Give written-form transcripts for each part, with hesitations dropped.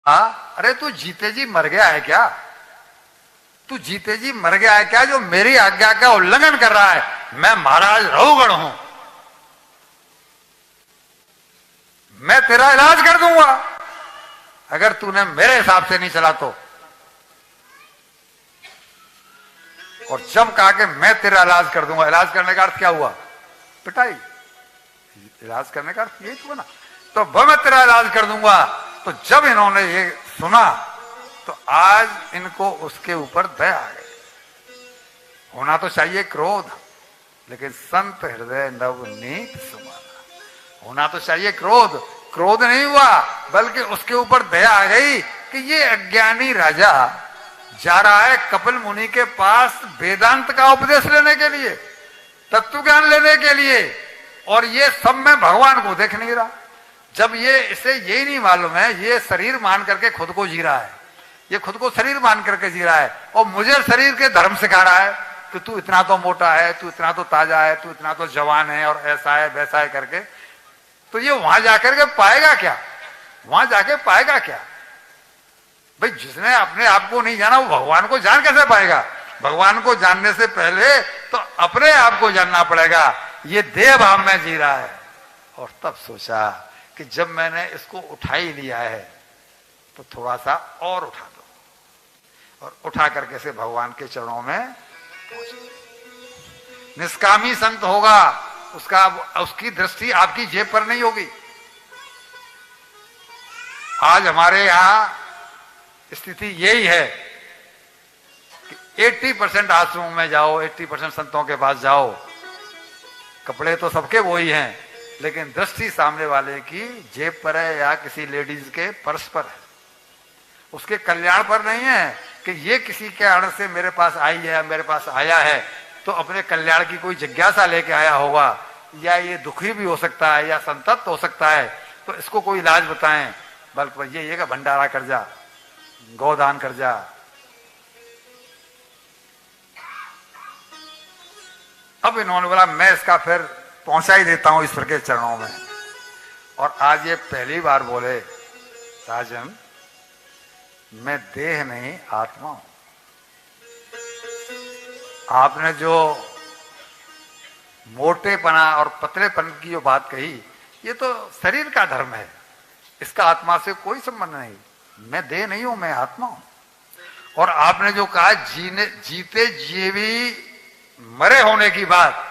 अरे तू जीते जी मर गया है क्या? तू जीते जी मर गया है क्या जो मेरी आज्ञा का उल्लंघन कर रहा है? मैं महाराज रहुगण हूं, मैं तेरा इलाज कर दूंगा अगर तूने मेरे हिसाब से नहीं चला तो। और जब कहा कि मैं तेरा इलाज कर दूंगा, इलाज करने का अर्थ क्या हुआ? पिटाई। इलाज करने का अर्थ यही तो ना, तो वह मैं तेरा इलाज कर दूंगा। तो जब इन्होंने ये सुना तो आज इनको उसके ऊपर दया आ गई। होना तो चाहिए क्रोध, लेकिन संत हृदय नवनीत सुमाना। होना तो चाहिए क्रोध, क्रोध नहीं हुआ, बल्कि उसके ऊपर दया आ गई कि ये अज्ञानी राजा जा रहा है कपिल मुनि के पास वेदांत का उपदेश लेने के लिए, तत्व ज्ञान लेने के लिए, और ये सब में भगवान को देख नहीं रहा। जब ये इसे यही नहीं मालूम है, ये शरीर मान करके खुद को जी रहा है, ये खुद को शरीर मान करके जी रहा है, और मुझे शरीर के धर्म सिखा रहा है कि तू इतना तो मोटा है, तू इतना तो ताजा है, तू इतना तो जवान है, और ऐसा है वैसा है करके। तो ये वहां जाकर के पाएगा क्या? वहां जाके पाएगा क्या? भाई जिसने अपने आप को नहीं जाना वो भगवान को जान कैसे पाएगा? भगवान को जानने से पहले तो अपने आप को जानना पड़ेगा। ये देह भाव में जी रहा है। और तब सोचा कि जब मैंने इसको उठा ही लिया है तो थोड़ा सा और उठा दो, और उठा करके से भगवान के चरणों में निष्कामी संत होगा, उसकी दृष्टि आपकी जेब पर नहीं होगी। आज हमारे यहां स्थिति यही है कि 80% आश्रमों में जाओ, 80% संतों के पास जाओ, कपड़े तो सबके वो ही हैं, लेकिन दृष्टि सामने वाले की जेब पर है या किसी लेडीज के पर्स पर है, उसके कल्याण पर नहीं है कि ये किसी के कारण से मेरे पास आई है, मेरे पास आया है तो अपने कल्याण की कोई जिज्ञासा लेके आया होगा, या ये दुखी भी हो सकता है या संतप्त हो सकता है, तो इसको कोई इलाज बताएं। बल्कि ये का भंडारा कर जा, गोदान कर जा। अब इन्होंने बोला मैं इसका फिर पहुंचा ही देता हूं ईश्वर के चरणों में। और आज ये पहली बार बोले, राजन मैं देह नहीं आत्मा हूं। आपने जो मोटेपना और पतलेपन की जो बात कही, ये तो शरीर का धर्म है, इसका आत्मा से कोई संबंध नहीं। मैं देह नहीं हूं, मैं आत्मा हूं। और आपने जो कहा जीते जीवी मरे होने की बात,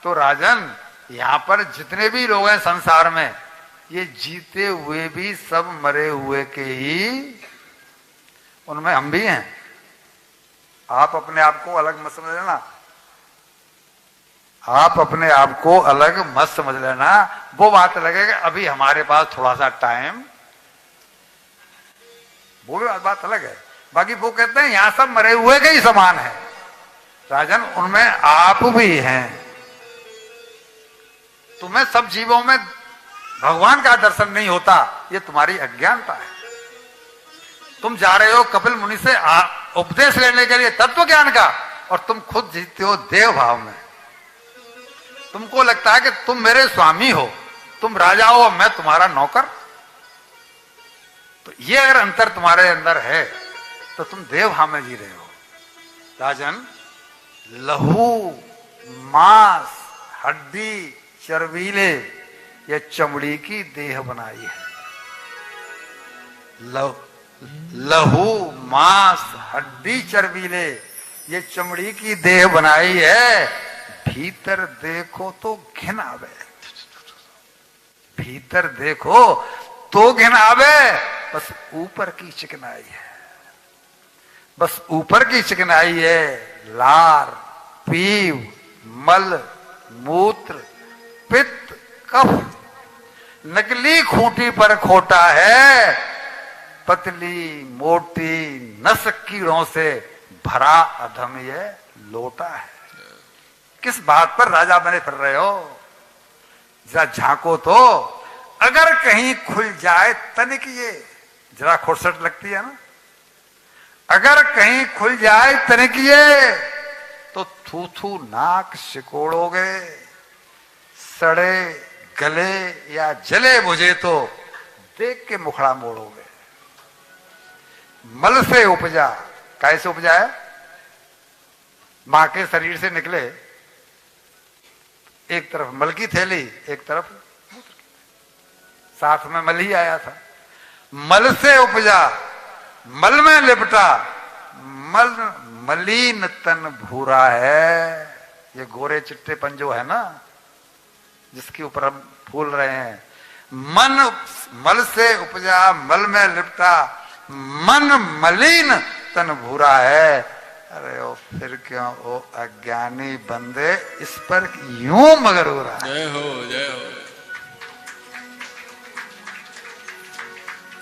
तो राजन यहां पर जितने भी लोग हैं संसार में, ये जीते हुए भी सब मरे हुए के ही, उनमें हम भी हैं। आप अपने आप को अलग मत समझ लेना, आप अपने आप को अलग मत समझ लेना। वो बात लगेगा अभी हमारे पास थोड़ा सा टाइम, वो भी बात अलग है। बाकी वो कहते हैं यहां सब मरे हुए के ही समान है। राजन उनमें आप भी हैं। तुम्हें सब जीवों में भगवान का दर्शन नहीं होता, ये तुम्हारी अज्ञानता है। तुम जा रहे हो कपिल मुनि से उपदेश लेने के लिए तत्व ज्ञान का, और तुम खुद जीते हो देव भाव में। तुमको लगता है कि तुम मेरे स्वामी हो, तुम राजा हो, मैं तुम्हारा नौकर। तो ये अगर अंतर तुम्हारे अंदर है तो तुम देव भाव में जी रहे हो। राजन लहू मांस हड्डी चर्बीले ये चमड़ी की देह बनाई है। लहू मांस हड्डी चर्बीले ये चमड़ी की देह बनाई है। भीतर देखो तो घिन आवे, भीतर देखो तो घिन आवे। बस ऊपर की चिकनाई है, बस ऊपर की चिकनाई है। लार पीव मल मूत्र पित्त कफ नकली खूंटी पर खोटा है। पतली मोटी नस कीड़ों से भरा अधम ये लोटा है। किस बात पर राजा बने फिर रहे हो? जरा झांको तो, अगर कहीं खुल जाए तनिक ये, जरा खुरसट लगती है ना, अगर कहीं खुल जाए तनिक ये तो थू थू नाक सिकोड़ोगे। सड़े गले या जले बुझे तो देख के मुखड़ा मोड़ोगे। मल से उपजा। कैसे उपजा है? मां के शरीर से निकले, एक तरफ मल की थैली, एक तरफ साथ में मल ही आया था। मल से उपजा, मल में लिपटा, मल मलिन तन भूरा है। ये गोरे चिट्टे पंजो है ना जिसके ऊपर हम फूल रहे हैं। मन मल से उपजा, मल में लिपटा, मन मलिन तन भूरा है। अरे ओ फिर क्यों ओ अज्ञानी बंदे इस पर यूं मगर हो रहा है। जय हो, जय हो।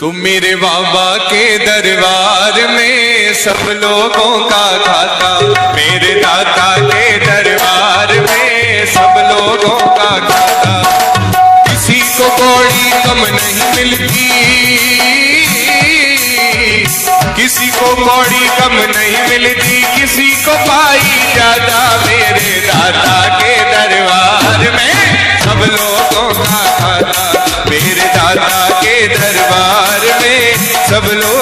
तुम मेरे बाबा के दरबार में सब लोगों का खाता, मेरे दाता के दरबार में सब लोगों का खाता। किसी को कौड़ी कम नहीं मिलती, किसी को कौड़ी कम नहीं मिलती, किसी को पाई ज्यादा। मेरे दाता के दरबार में सब लोगों का खाता, मेरे दाता के दरबार में सब लोग